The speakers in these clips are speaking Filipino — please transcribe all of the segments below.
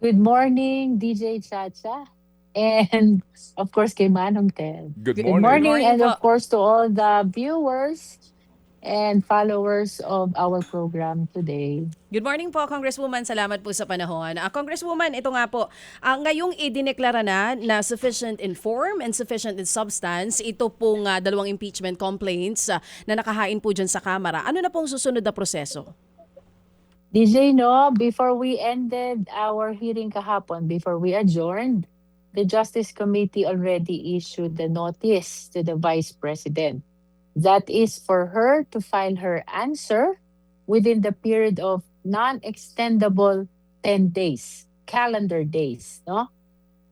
Good morning, DJ Chacha. And of course, kay Manong Ted. Good Good Good morning. morning, morning and of po. course, to all the viewers and followers of our program today. Good morning po, Congresswoman. Salamat po sa panahon. Congresswoman, ito nga po, ngayong idineklara na sufficient in form and sufficient in substance, ito pong dalawang impeachment complaints na nakahain po dyan sa Kamara. Ano na pong susunod na proseso? DJ, no, before we ended our hearing kahapon, before we adjourned, the Justice Committee already issued the notice to the Vice President. That is for her to file her answer within the period of non-extendable 10 days, calendar days, no?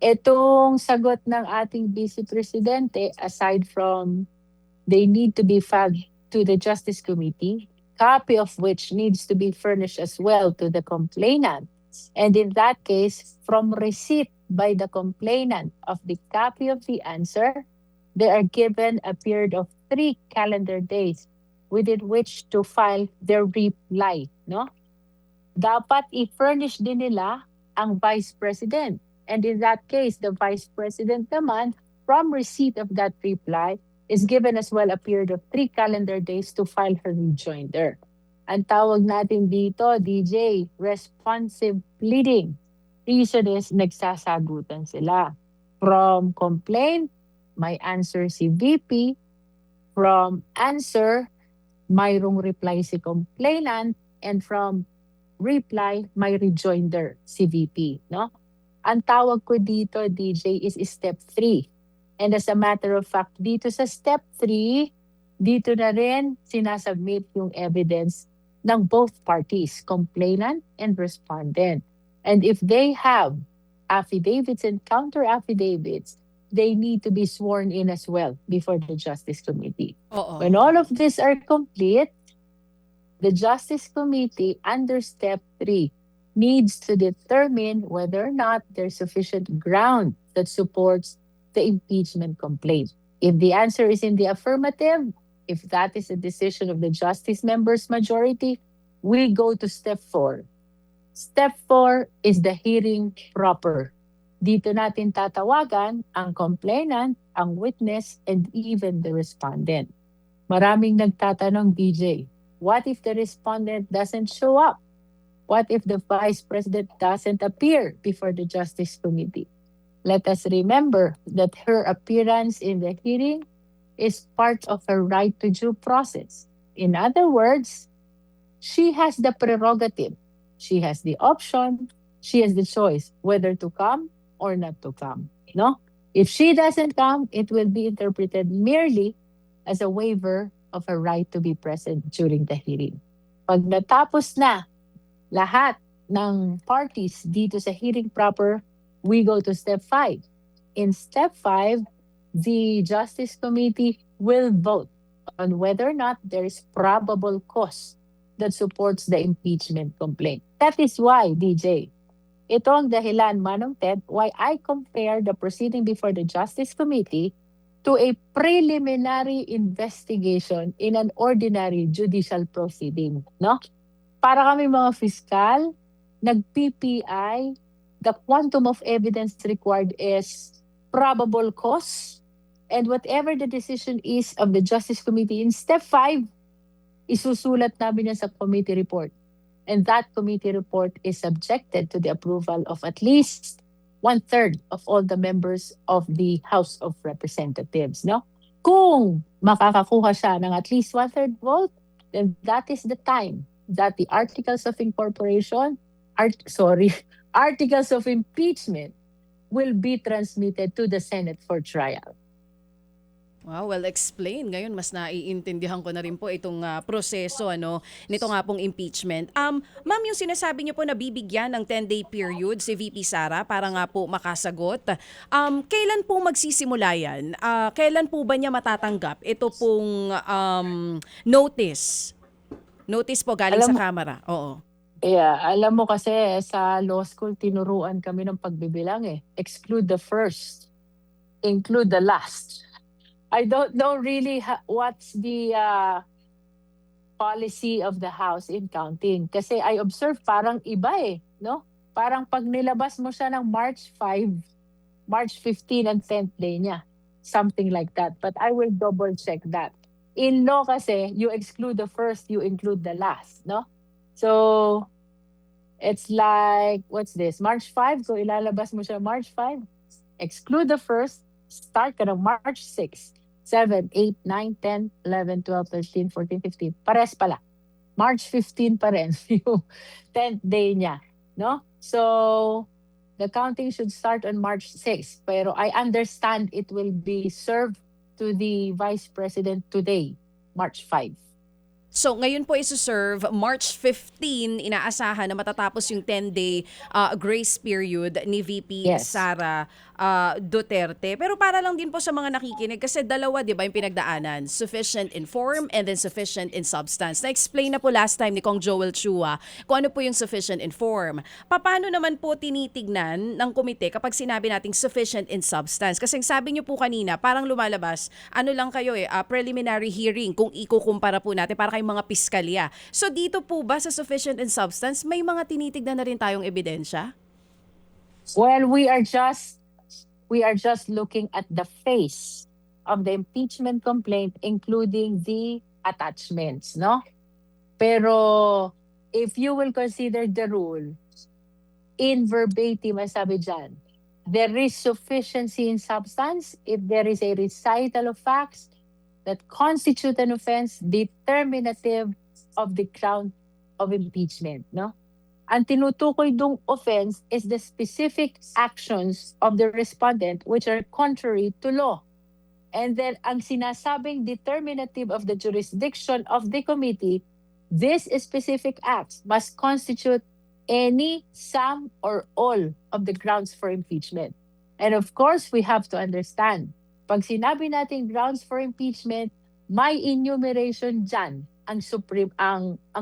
Itong sagot ng ating Vice Presidente, aside from they need to be filed to the Justice Committee, copy of which needs to be furnished as well to the complainant. And in that case, from receipt by the complainant of the copy of the answer, they are given a period of 3 calendar days within which to file their reply. No? Dapat i-furnish din nila ang Vice President. And in that case, the Vice President naman, from receipt of that reply, is given as well a period of 3 calendar days to file her rejoinder. Ang tawag natin dito, DJ, responsive pleading. Reason is nagsasagutan sila. From complaint, may answer si VP. From answer, mayroong reply si complainant. And from reply, may rejoinder si VP. No? Ang tawag ko dito, DJ, is step 3. And as a matter of fact, dito sa step 3, dito na rin sinasubmit yung evidence ng both parties, complainant and respondent. And if they have affidavits and counter affidavits, they need to be sworn in as well before the Justice Committee. Oo. When all of these are complete, the Justice Committee under step 3 needs to determine whether or not there's sufficient ground that supports the impeachment complaint. If the answer is in the affirmative, if that is a decision of the Justice members' majority, we go to step 4. Step 4 is the hearing proper. Dito natin tatawagan ang complainant, ang witness, and even the respondent. Maraming nagtatanong, DJ, what if the respondent doesn't show up? What if the Vice President doesn't appear before the Justice Committee? Let us remember that her appearance in the hearing is part of her right to due process. In other words, she has the prerogative, she has the option, she has the choice whether to come or not to come. No? If she doesn't come, it will be interpreted merely as a waiver of her right to be present during the hearing. Pag natapos na lahat ng parties dito sa hearing proper, we go to step 5. In step 5, the Justice Committee will vote on whether or not there is probable cause that supports the impeachment complaint. That is why, DJ, ito ang dahilan, Manong Ted, why I compare the proceeding before the Justice Committee to a preliminary investigation in an ordinary judicial proceeding. No? Para kami mga fiskal, nag-PPI, the quantum of evidence required is probable cause, and whatever the decision is of the Justice Committee in step 5, isusulat namin yan sa committee report. And that committee report is subjected to the approval of at least 1/3 of all the members of the House of Representatives. No? Kung makakakuha siya ng at least 1/3 vote, then that is the time that the Articles of Incorporation, Articles of Impeachment will be transmitted to the Senate for trial. Wow, well explained. Ngayon mas naiintindihan ko na rin po itong proseso nito nga pong impeachment. Ma'am, yung sinasabi niyo po na bibigyan ng 10-day period si VP Sara para nga po makasagot. Kailan po magsisimula yan? Kailan po ba niya matatanggap ito pong notice? Notice po galing sa Kamara. Oo. Yeah, alam mo kasi sa law school tinuruan kami ng pagbibilang eh. Exclude the first, include the last. I don't know really what's the policy of the House in counting. Kasi I observe parang iba eh, no? Parang pag nilabas mo siya ng March 5, March 15 ang 10th day niya. Something like that. But I will double check that. In law kasi, you exclude the first, you include the last, no? So, it's like, what's this? March 5, so ilalabas mo siya March 5, exclude the first, start ka ng March 6, 7, 8, 9, 10, 11, 12, 13, 14, 15. Pares pala. March 15 pa rin yung 10th day niya, no? So, the counting should start on March 6. Pero I understand it will be served to the Vice President today, March 5. So ngayon po isuserve March 15, inaasahan na matatapos yung 10-day grace period ni VP Yes. Sara Duterte. Pero para lang din po sa mga nakikinig, kasi dalawa 'di ba yung pinagdaanan, sufficient in form and then sufficient in substance. Na-explain na po last time ni Kong Joel Chua kung ano po yung sufficient in form. Paano naman po tinitignan ng komite kapag sinabi nating sufficient in substance? Kasi sabi niyo po kanina, parang lumalabas, ano lang kayo preliminary hearing kung ikukumpara po natin para kayong mga piskalya. So dito po ba sa sufficient in substance, may mga tinitignan na rin tayong ebidensya? Well, we are just looking at the face of the impeachment complaint, including the attachments, no? Pero if you will consider the rule, in verbatim, as sabi dyan, there is sufficiency in substance if there is a recital of facts that constitute an offense determinative of the ground of impeachment, no? Ang tinutukoy dong offense is the specific actions of the respondent which are contrary to law. And then ang sinasabing determinative of the jurisdiction of the committee, these specific acts must constitute any, some, or all of the grounds for impeachment. And of course, we have to understand, pag sinabi natin grounds for impeachment, may enumeration dyan ang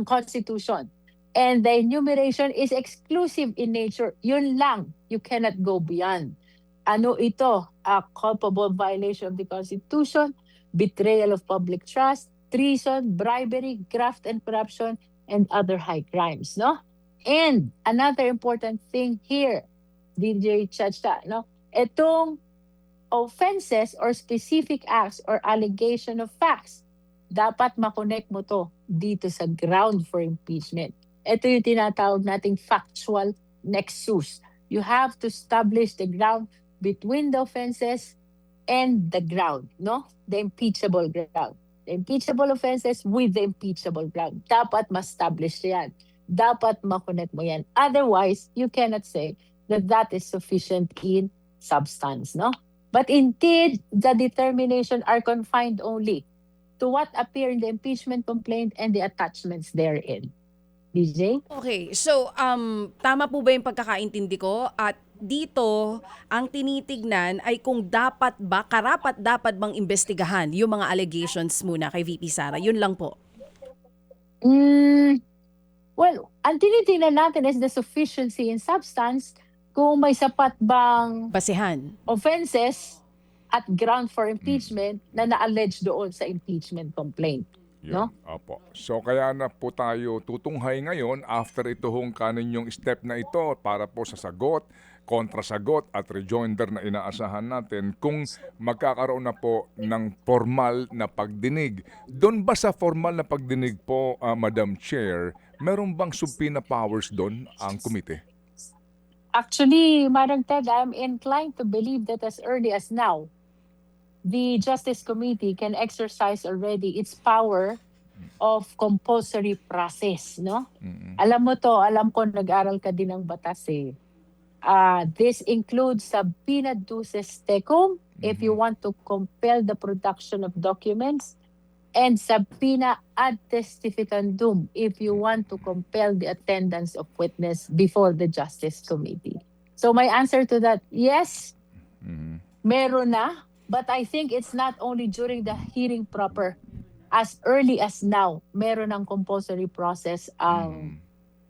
Constitution. And the enumeration is exclusive in nature. Yun lang. You cannot go beyond. Ano ito? A culpable violation of the Constitution, betrayal of public trust, treason, bribery, graft and corruption, and other high crimes, no? And another important thing here, DJ Chacha, no? Itong offenses or specific acts or allegation of facts, dapat makonect mo to dito sa ground for impeachment. Ito yung tinatawag nating factual nexus. You have to establish the ground between the offenses and the ground, no? The impeachable ground. The impeachable offenses with the impeachable ground. Dapat ma-establish yan. Dapat makonect mo yan. Otherwise, you cannot say that that is sufficient in substance, no? But indeed, the determination are confined only to what appear in the impeachment complaint and the attachments therein. DJ? Okay, so tama po ba yung pagkakaintindi ko? At dito, ang tinitignan ay kung karapat dapat bang imbestigahan yung mga allegations muna kay VP Sara. Yun lang po. Well, ang tinitingnan natin is the sufficiency in substance, kung may sapat bang Basehan. offenses at ground for impeachment na na-allege doon sa impeachment complaint. No? Opo. So kaya na po tayo tutunghay ngayon after ituhong kaninyong step na ito para po sa sagot, kontrasagot at rejoinder na inaasahan natin kung magkakaroon na po ng formal na pagdinig. Doon ba sa formal na pagdinig po, Madam Chair, meron bang subpoena powers doon ang komite? Actually, Madam Ted, I'm inclined to believe that as early as now, the Justice Committee can exercise already its power of compulsory process, no? Alam mo to, alam ko nag-aral ka din ng batas eh. This includes subpoena duces tecum if you want to compel the production of documents, and subpoena ad testificandum if you want to compel the attendance of witness before the Justice Committee. So my answer to that, yes, meron na. But I think it's not only during the hearing proper. As early as now, meron ng compulsory process ang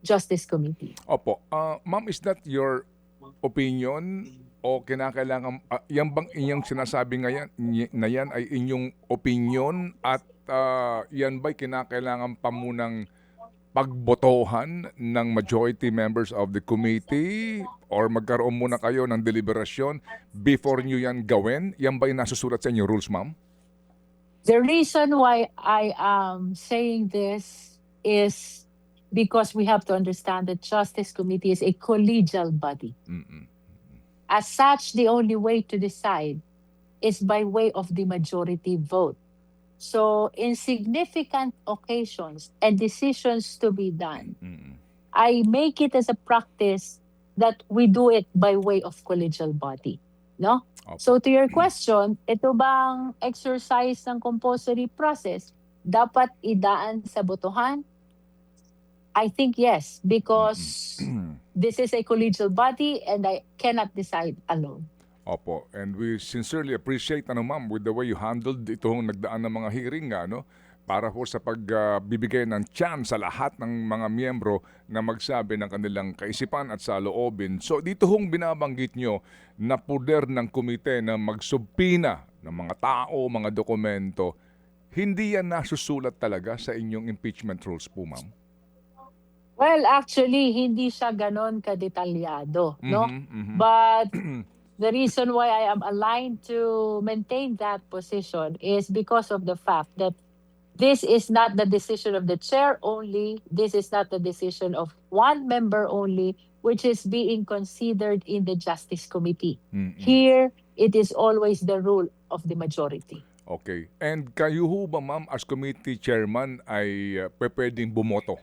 Justice Committee. Opo. Ma'am, is that your opinion o kinakailangan, yan bang inyong sinasabi ngayon na yan ay inyong opinion at yan ba'y kinakailangan pa munang pagbotohan ng majority members of the committee or magkaroon muna kayo ng deliberasyon before nyo yan gawin? Yan ba yung nasusulat sa inyong rules, ma'am? The reason why I am saying this is because we have to understand that Justice Committee is a collegial body. Mm-mm. As such, the only way to decide is by way of the majority vote. So, in significant occasions and decisions to be done, Mm-mm. I make it as a practice that we do it by way of collegial body. No? Opo. So to your question, ito bang exercise ng compulsory process dapat idaan sa botohan? I think yes, because this is a collegial body and I cannot decide alone. Opo, and we sincerely appreciate ma'am with the way you handled itong nagdaan ng mga hearing para po sa pagbibigay ng chance sa lahat ng mga miyembro na magsabi ng kanilang kaisipan at saloobin. So dito hong binabanggit nyo na puder ng komite na magsubpina ng mga tao, mga dokumento, hindi yan nasusulat talaga sa inyong impeachment rules po, ma'am? Well, actually, hindi siya ganon kadetalyado, no? Mhm. But the reason why I am aligned to maintain that position is because of the fact that this is not the decision of the chair only. This is not the decision of one member only, which is being considered in the Justice Committee. Mm-mm. Here, it is always the rule of the majority. Okay. And kayo ho ba, ma'am, as committee chairman ay pwedeng bumoto?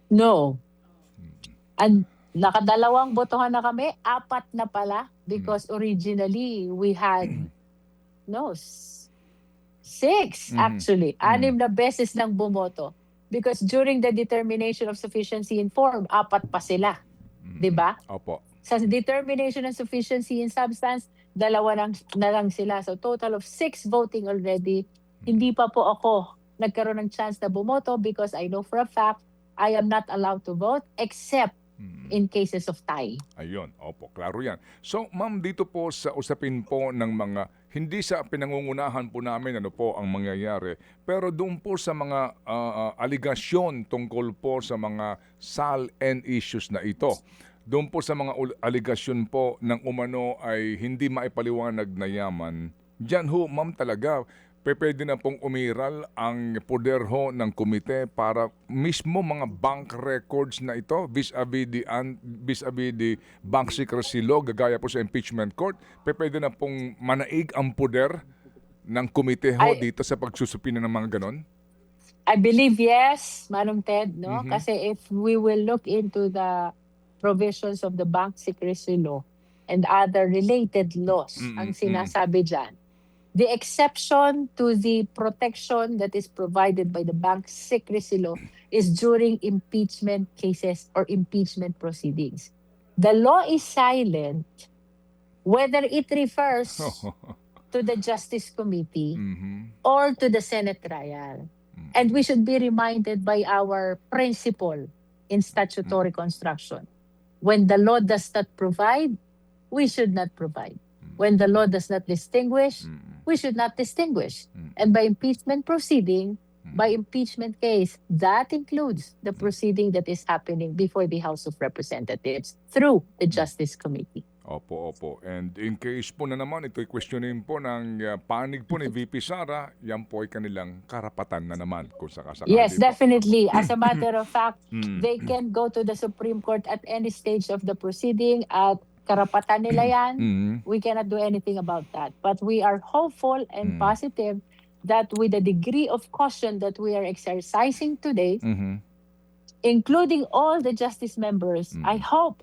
No. And nakadalawang botohan na kami, 4 na pala, because originally we had, no, 6 actually. 6 na beses nang bumoto. Because during the determination of sufficiency in form, 4 pa sila. Di ba? Opo. Sa determination of sufficiency in substance, 2 na lang sila. So total of 6 voting already. Hindi pa po ako nagkaroon ng chance na bumoto because I know for a fact I am not allowed to vote except in cases of tie. Ayun, opo, klaro yan. So, ma'am, dito po sa usapin po ng mga, hindi sa pinangungunahan po namin ano po ang mangyayari, pero doon po sa mga aligasyon tungkol po sa mga SAL-N issues na ito. Doon po sa mga aligasyon po ng umano ay hindi maipaliwanag na yaman, diyan ho, ma'am, talaga, pwede na pong umiral ang poder ho ng komite para mismo mga bank records na ito vis-a-vis the bank secrecy law, gagaya po sa impeachment court, pwede na pong manaig ang poder ng komite ho dito sa pagsusupina ng mga ganon? I believe yes, Manong Ted, no? Kasi if we will look into the provisions of the bank secrecy law and other related laws, ang sinasabi dyan, the exception to the protection that is provided by the bank secrecy law is during impeachment cases or impeachment proceedings. The law is silent whether it refers to the Justice Committee or to the Senate trial. And we should be reminded by our principle in statutory construction. When the law does not provide, we should not provide. When the law does not distinguish, we should not distinguish. And by impeachment proceeding, by impeachment case, that includes the proceeding that is happening before the House of Representatives through the Justice Committee. Opo, opo. And in case po na naman, ito'y questionin po ng panig po ni VP Sara, yan po ay kanilang karapatan na naman kung sakasakali Yes, po. definitely. As a matter of fact, they can go to the Supreme Court at any stage of the proceeding at karapatan nila yan. We cannot do anything about that. But we are hopeful and positive that with the degree of caution that we are exercising today, including all the justice members, I hope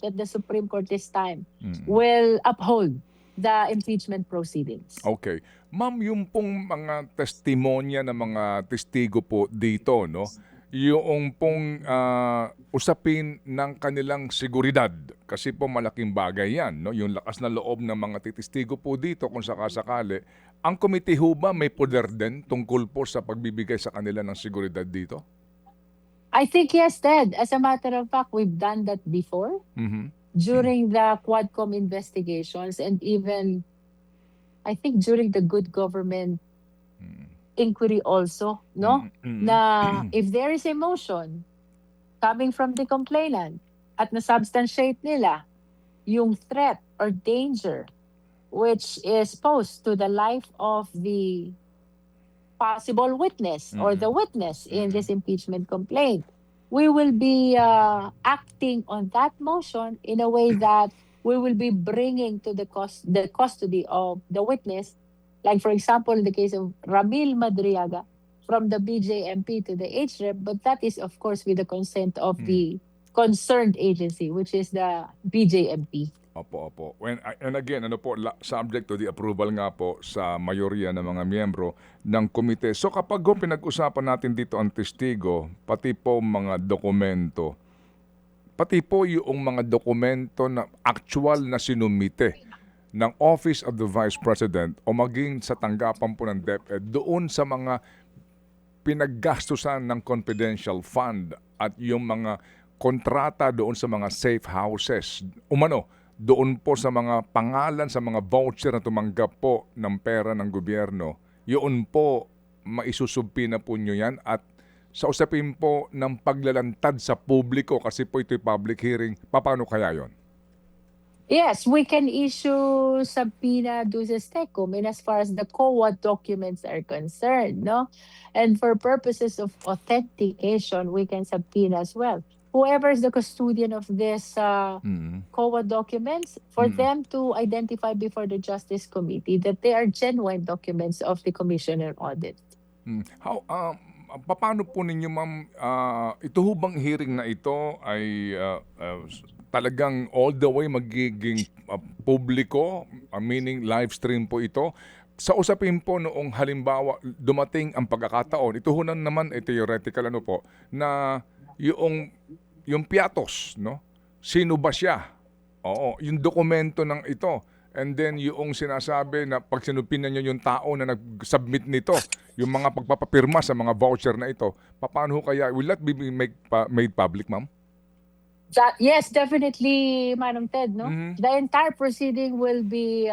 that the Supreme Court this time will uphold the impeachment proceedings. Okay. Ma'am, yung pong mga testimonya ng mga testigo po dito, no? Yung pong usapin ng kanilang seguridad. Kasi po malaking bagay yan, no? Yung lakas na loob ng mga testigo po dito kung sakasakali. Ang komite ho ba may poder din tungkol po sa pagbibigay sa kanila ng seguridad dito? I think yes, Ted. As a matter of fact, we've done that before during the Quadcom investigations and even, I think, during the good government inquiry also, no? Mm. Na if there is a motion coming from the complainant at na-substantiate nila yung threat or danger which is posed to the life of the possible witness or the witness in this impeachment complaint, we will be acting on that motion in a way that we will be bringing to the custody of the witness. Like, for example, in the case of Ramil Madriaga, from the BJMP to the HREP, but that is, of course, with the consent of the concerned agency, which is the BJMP. Opo. And again, subject to the approval nga po sa mayorya ng mga miyembro ng komite. So kapag pinag-usapan natin dito ang testigo, pati po mga dokumento, pati po yung mga dokumento na actual na sinumite ng Office of the Vice President o maging sa tanggapan po ng DepEd doon sa mga pinaggastusan ng confidential fund at yung mga kontrata doon sa mga safe houses. Doon po sa mga pangalan, sa mga voucher na tumanggap po ng pera ng gobyerno, yun po, maisusubpi na po nyo yan. At sa usapin po ng paglalantad sa publiko, kasi po ito'y public hearing, paano kaya yon? Yes, we can issue subpoena duces tecum in as far as the COA documents are concerned, no? And for purposes of authentication, we can subpoena as well. Whoever is the custodian of this COA documents, for them to identify before the Justice Committee that they are genuine documents of the Commissioner Audit. Paano po ninyo, ma'am, ito bang hearing na ito ay talagang all the way magiging publiko, meaning live stream po ito? Sa usapin po noong halimbawa dumating ang pagkakataon, ito naman theoretical po, na yung piatos, no? Sino ba siya? Oo, yung dokumento ng ito. And then yung sinasabi na pag sinupinan nyo yung tao na nag-submit nito, yung mga pagpapapirma sa mga voucher na ito, paano kaya? Will that be made public, ma'am? Yes, definitely, Madam Ted, no? The entire proceeding will be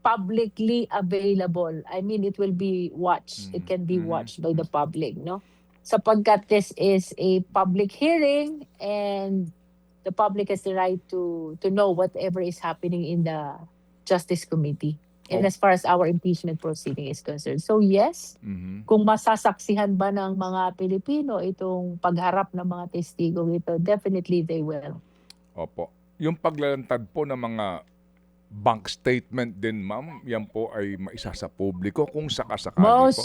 publicly available. I mean, it will be watched. It can be watched by the public, no? Sapagkat this is a public hearing and the public has the right to know whatever is happening in the Justice Committee. And as far as our impeachment proceeding is concerned. So yes, kung masasaksihan ba ng mga Pilipino itong pagharap ng mga testigo ito, definitely they will. Opo. Yung paglalantad po ng mga bank statement din, ma'am, yan po ay maisa sa publiko kung sakasakali po.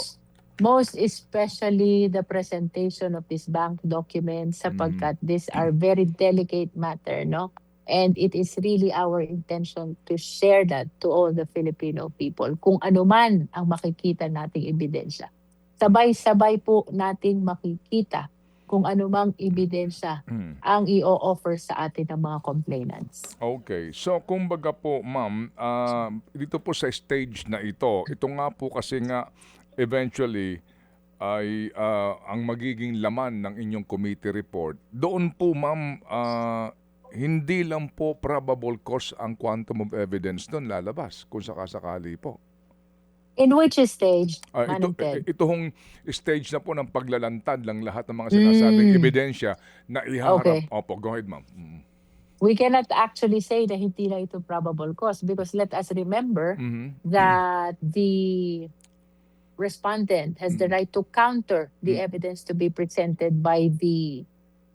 Most especially the presentation of these bank documents sapagkat these are very delicate matter, no? And it is really our intention to share that to all the Filipino people. Kung ano man ang makikita nating ebidensya. Sabay-sabay po nating makikita kung ano mang ebidensya ang i-offer sa atin ng mga complainants. Okay. So, kumbaga po, ma'am, dito po sa stage na ito nga po kasi nga eventually ay ang magiging laman ng inyong committee report. Doon po, ma'am, hindi lang po probable cause ang quantum of evidence doon lalabas kung sakasakali po. In which stage, Manong Ted? Ito hong stage na po ng paglalantad ng lahat ng mga sinasabing ebidensya na iharap. Okay. Opo, go ahead, ma'am. We cannot actually say na hindi na ito probable cause because let us remember that the respondent has the right to counter the evidence to be presented by the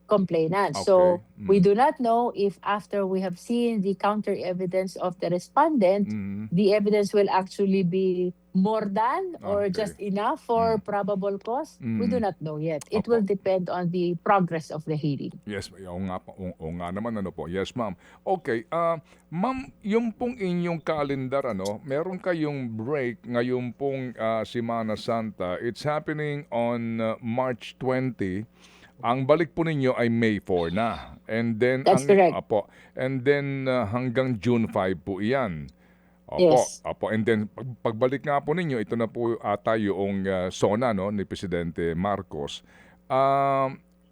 complainant. Okay. So we do not know if after we have seen the counter evidence of the respondent, the evidence will actually be more than or Okay. just enough for probable cause. We do not know yet. It will depend on the progress of the hearing. Yes, oo nga, oo nga naman, ano po. Yes, ma'am. Okay, ma'am, yung pong inyong calendar, meron kayong break ngayon pong Semana Santa. It's happening on March 20. Ang balik po ninyo ay May 4 na. And then, That's correct. Apo, and then hanggang June 5 po iyan. Opo, Yes. opo. And then pagbalik nga po ninyo, ito na po ata yung SONA ni Presidente Marcos.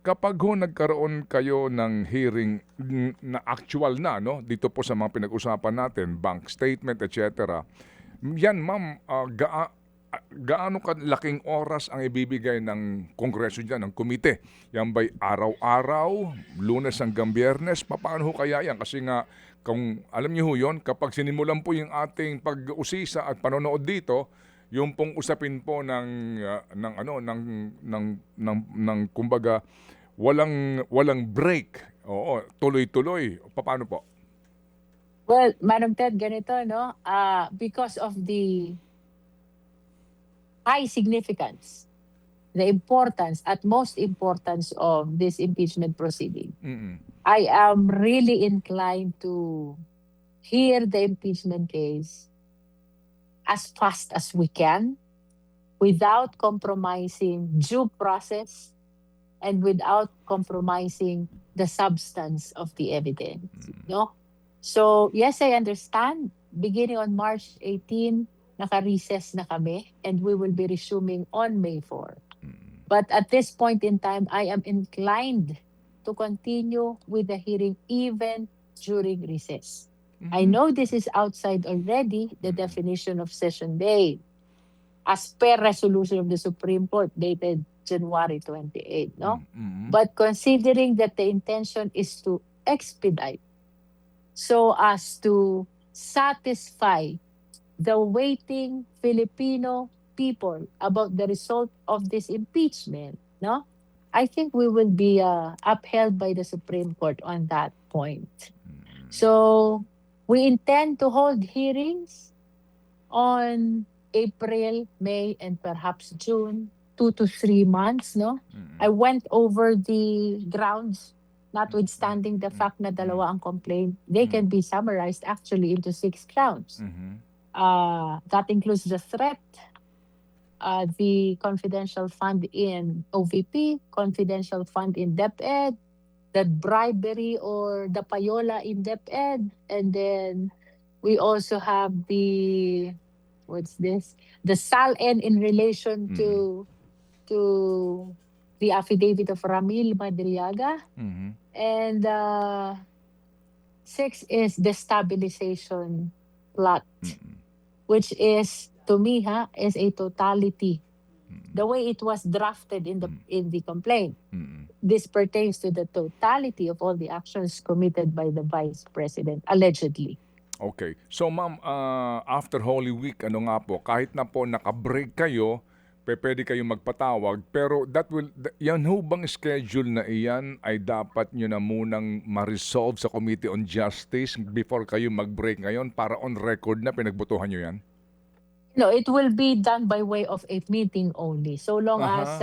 Kapag nagkaroon kayo ng hearing na actual na, dito po sa mga pinag-usapan natin, bank statement, etc. Yan, ma'am, gaano kalaking oras ang ibibigay ng Kongreso diyan, ng komite? Yan ba'y araw-araw, Lunes hanggang Biyernes? Paano ho kaya yan? Kasi nga, kung alam niyo ho yun, kapag sinimulan po yung ating pag-usisa at panonood dito, yung pong usapin po ng kumbaga walang break. Oo, tuloy-tuloy. Paano po? Well, Manong Ted, ganito, no? Because of the high significance, the importance, at most importance of this impeachment proceeding, Mm. I am really inclined to hear the impeachment case as fast as we can without compromising due process and without compromising the substance of the evidence. No? So, yes, I understand. Beginning on March 18, naka-recess na kami and we will be resuming on May 4. But at this point in time, I am inclined to continue with the hearing even during recess. I know this is outside already the definition of session day as per resolution of the Supreme Court dated January 28, no? But considering that the intention is to expedite so as to satisfy the waiting Filipino people about the result of this impeachment, no? I think we will be upheld by the Supreme Court on that point. So we intend to hold hearings on April, May, and perhaps June, 2 to 3 months, no? I went over the grounds, notwithstanding the fact na dalawa ang complaint. They can be summarized actually into 6 grounds. That includes the threat, the confidential fund in OVP, confidential fund in DepEd, the bribery or the payola in DepEd, and then we also have the, what's this? The SALN in relation to the affidavit of Ramil Madriaga. And 6 is the stabilization plot, which is, to me, is a totality. The way it was drafted in the complaint, this pertains to the totality of all the actions committed by the Vice President, allegedly. Okay. So ma'am, after Holy Week, ano nga po, kahit na po naka-break kayo, pwede kayong magpatawag, pero yan ho bang schedule na iyan ay dapat nyo na munang ma-resolve sa Committee on Justice before kayo mag-break ngayon para on record na pinagbutuhan nyo yan? No, it will be done by way of a meeting only. So long as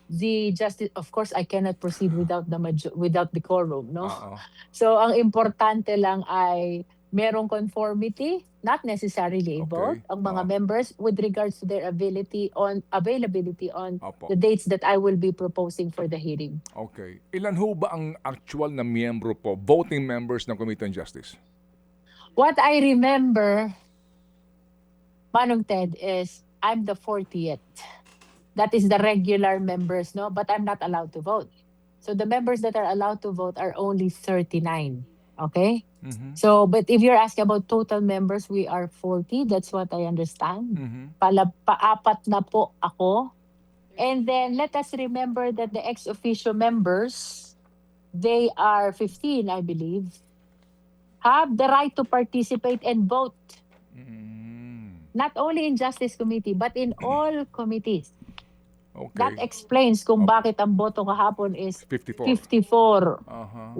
the justice, of course, I cannot proceed without the quorum, no? So ang importante lang ay merong conformity, not necessarily a vote, ang mga members with regards to their availability on the dates that I will be proposing for the hearing. Okay. Ilan ho ba ang actual na miyembro po, voting members ng Committee on Justice? What I remember, Manong Ted, is I'm the 40th. That is the regular members, no? But I'm not allowed to vote. So the members that are allowed to vote are only 39. Okay? So, but if you're asking about total members, we are 40. That's what I understand. Paapat na po ako. And then let us remember that the ex-officio members, they are 15, I believe, have the right to participate and vote. Not only in Justice Committee, but in all committees. Okay. That explains kung bakit ang boto kahapon is 54. 1.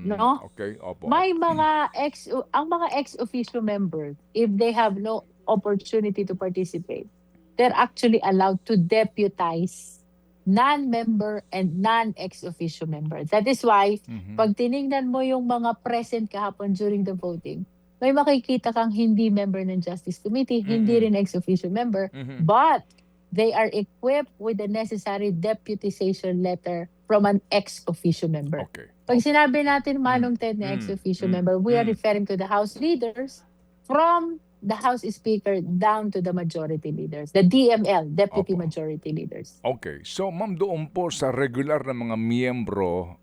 No? Okay, opo. May ang mga ex-officio members, if they have no opportunity to participate, they're actually allowed to deputize non-member and non-ex-officio members. That is why, pag tinignan mo yung mga present kahapon during the voting, may makikita kang hindi member ng Justice Committee, hindi rin ex-officio member, but they are equipped with the necessary deputization letter from an ex-officio member. Okay. Pag sinabi natin Manong Ted na ex-officio member, we are referring to the House leaders from the House Speaker down to the majority leaders, the DML, Deputy Majority Leaders. Okay. So ma'am, doon po sa regular na mga miyembro,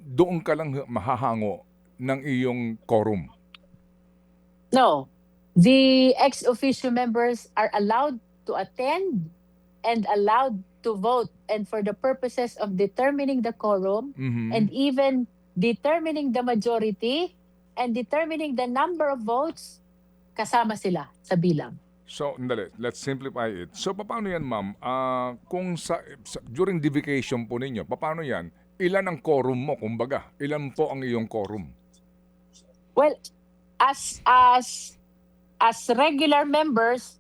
doon ka lang mahahango ng iyong quorum? No. The ex officio members are allowed to attend and allowed to vote. And for the purposes of determining the quorum Mhm. and even determining the majority and determining the number of votes, kasama sila sa bilang. So, let's simplify it. So, paano yan, ma'am? Kung during divcation po ninyo, paano yan? Ilan ang quorum mo, kumbaga? Ilan po ang iyong quorum? Well, as regular members,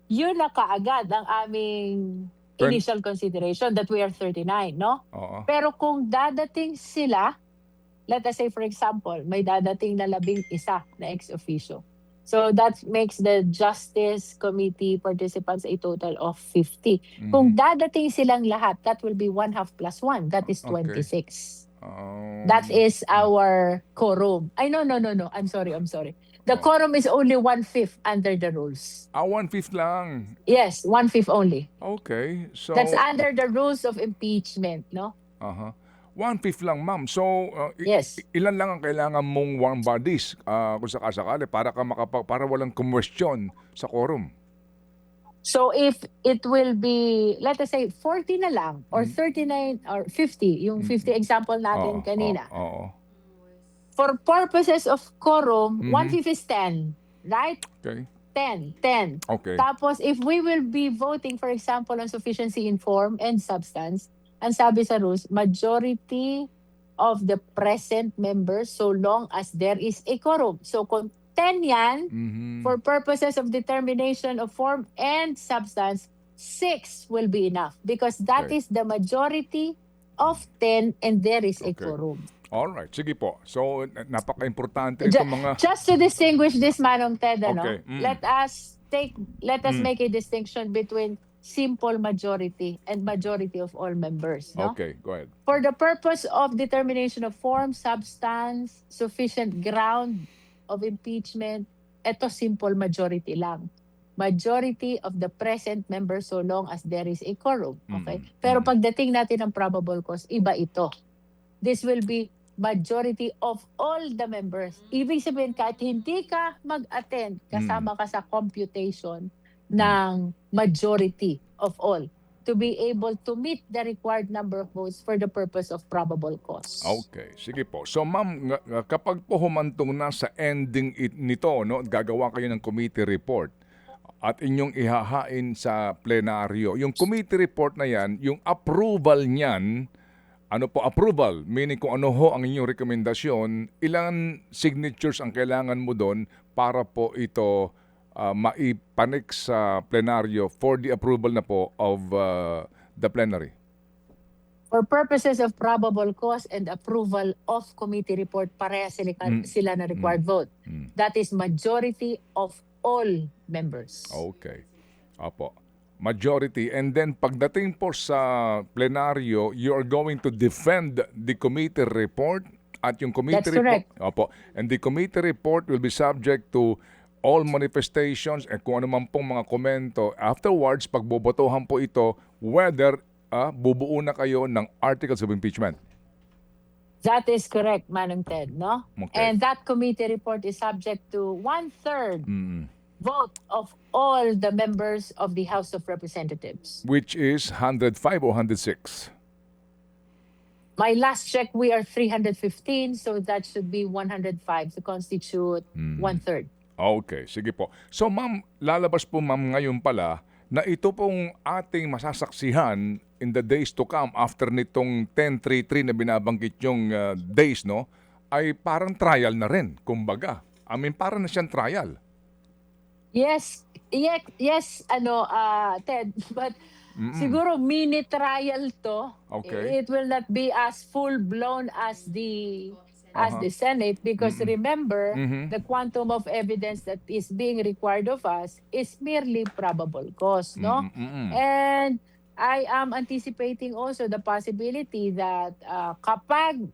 yun na kaagad ang aming initial consideration that we are 39, no? Oo. Pero kung dadating sila, let us say for example, may dadating na 11 na ex officio. So that makes the Justice Committee participants a total of 50. Kung dadating silang lahat, that will be 1/2 plus 1. That is 26. That is our quorum. Ay, no. I'm sorry. The quorum is only 1/5 under the rules. 1/5 lang. Yes, 1/5 only. Okay. So, That's under the rules of impeachment, no? 1/5 lang, ma'am. So, Yes. ilan lang ang kailangan mong warm bodies kung sakasakali para walang question sa quorum? So if it will be, let us say, 40 na lang or 39 or 50, yung 50 example natin kanina. Oo. For purposes of quorum, Mhm. 1/5 is 10, right? Okay. 10. Okay. Tapos if we will be voting, for example, on sufficiency in form and substance, ang sabi sa rules, majority of the present members so long as there is a quorum. So kung 10 yan, Mhm. for purposes of determination of form and substance, 6 will be enough because that Okay. is the majority of 10 and there is a Okay. quorum. Alright, sige po. So, napaka-importante itong mga... Just to distinguish this, Manong Ted, Okay. let us make a distinction between simple majority and majority of all members. No? Okay, go ahead. For the purpose of determination of form, substance, sufficient ground of impeachment, ito simple majority lang. Majority of the present members so long as there is a quorum. Okay? Pero pagdating natin ng probable cause, iba ito. This will be majority of all the members. Ibig sabihin, kahit hindi ka mag-attend, kasama ka sa computation ng majority of all to be able to meet the required number of votes for the purpose of probable cause. Okay, sige po. So ma'am, kapag po humantong na sa ending nito, no, gagawa kayo ng committee report at inyong ihahain sa plenaryo. Yung committee report na yan, yung approval niyan, ano po approval? Meaning kung ano ho ang inyong rekomendasyon, ilan signatures ang kailangan mo doon para po ito maipanik sa plenaryo for the approval na po of the plenary? For purposes of probable cause and approval of committee report, pareha sila na required vote. That is majority of all members. Okay. Apo. Majority. And then pagdating po sa plenaryo, you are going to defend the committee report at yung committee That's report. correct. Opo. And the committee report will be subject to all manifestations and kung ano man pong mga komento. Afterwards, pagbobotohan po ito, whether bubuo na kayo ng articles of impeachment. That is correct, Manong Ted, no? Okay. And that committee report is subject to 1/3 Mm. vote of all the members of the House of Representatives. Which is 105 or 106? My last check, we are 315, so that should be 105 to constitute 1/3. Okay, sige po. So ma'am, lalabas po ma'am ngayon pala na ito pong ating masasaksihan in the days to come after nitong 10-3-3 na binabanggit yung days, no? Ay parang trial na rin, kumbaga. I mean, parang na siyang trial. Yes, Ted, but siguro mini trial to. Okay. It will not be as full blown as the Senate because remember the quantum of evidence that is being required of us is merely probable cause, no? And I am anticipating also the possibility that kapag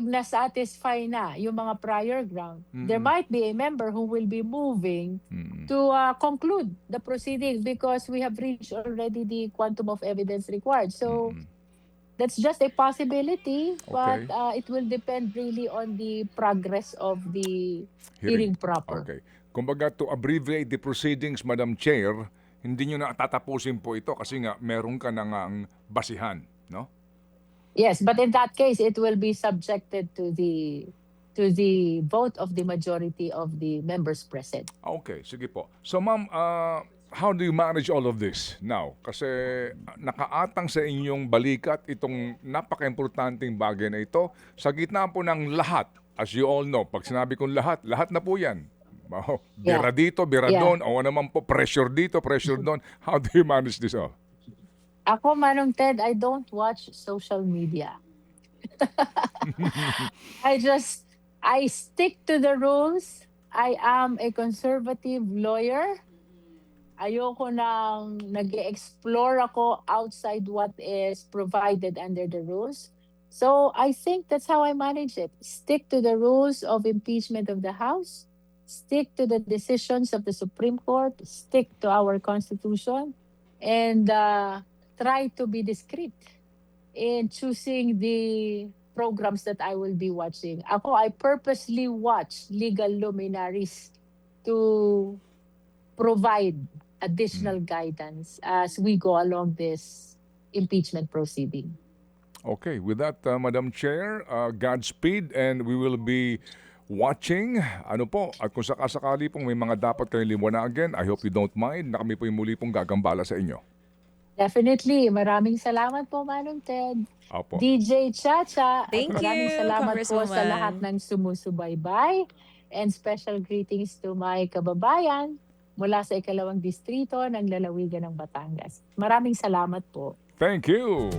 na-satisfy na yung mga prior ground, there might be a member who will be moving to conclude the proceedings because we have reached already the quantum of evidence required. So that's just a possibility, but it will depend really on the progress of the hearing proper. Okay. Kumbaga, to abbreviate the proceedings, Madam Chair, hindi nyo na tatapusin po ito kasi nga meron ka na nga ang basihan, no? Yes, but in that case, it will be subjected to the vote of the majority of the members present. Okay, sige po. So ma'am, how do you manage all of this now? Kasi nakaatang sa inyong balikat itong napaka-importanting bagay na ito sa gitna po ng lahat. As you all know, pag sinabi kong lahat, lahat na po yan. Oh, bira dito, bira doon, o naman po, pressure dito, pressure doon. How do you manage this all? Ako, Manong Ted, I don't watch social media. I stick to the rules. I am a conservative lawyer. Ayoko nang nag-explore ako outside what is provided under the rules. So I think that's how I manage it. Stick to the rules of impeachment of the House. Stick to the decisions of the Supreme Court. Stick to our Constitution. And try to be discreet in choosing the programs that I will be watching. I purposely watch legal luminaries to provide additional guidance as we go along this impeachment proceeding. Okay, with that, Madam Chair, Godspeed, and we will be watching. Ano po, at kung sakasakali pong may mga dapat kayong liwanagin, I hope you don't mind na kami po yung muli pong gagambala sa inyo. Definitely. Maraming salamat po, Manong Ted. Opo. DJ Chacha. Thank Maraming you, salamat po sa Congresswoman. lahat ng sumusubaybay. And special greetings to my kababayan mula sa ikalawang distrito ng lalawigan ng Batangas. Maraming salamat po. Thank you,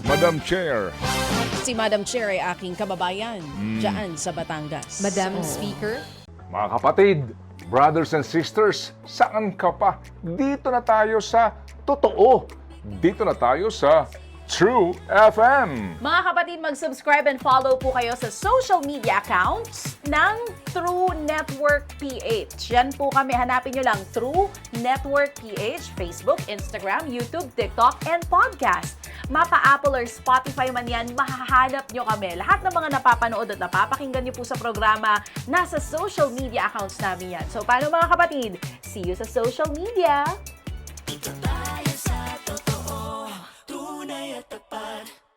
Madam Chair. Si Madam Chair ay aking kababayan dyan sa Batangas. Madam Oo. Speaker, Mga kapatid, brothers and sisters, saan ka pa? Dito na tayo sa totoo. Dito na tayo sa True FM. mga kapatid, mag-subscribe and follow po kayo sa social media accounts ng True Network PH. Yan po kami, hanapin nyo lang True Network PH, Facebook, Instagram, YouTube, TikTok, and podcast. Mapa Apple or Spotify man yan, mahahanap nyo kami. Lahat ng mga napapanood at napapakinggan nyo po sa programa, nasa social media accounts namin yan. So paano mga kapatid? See you sa social media!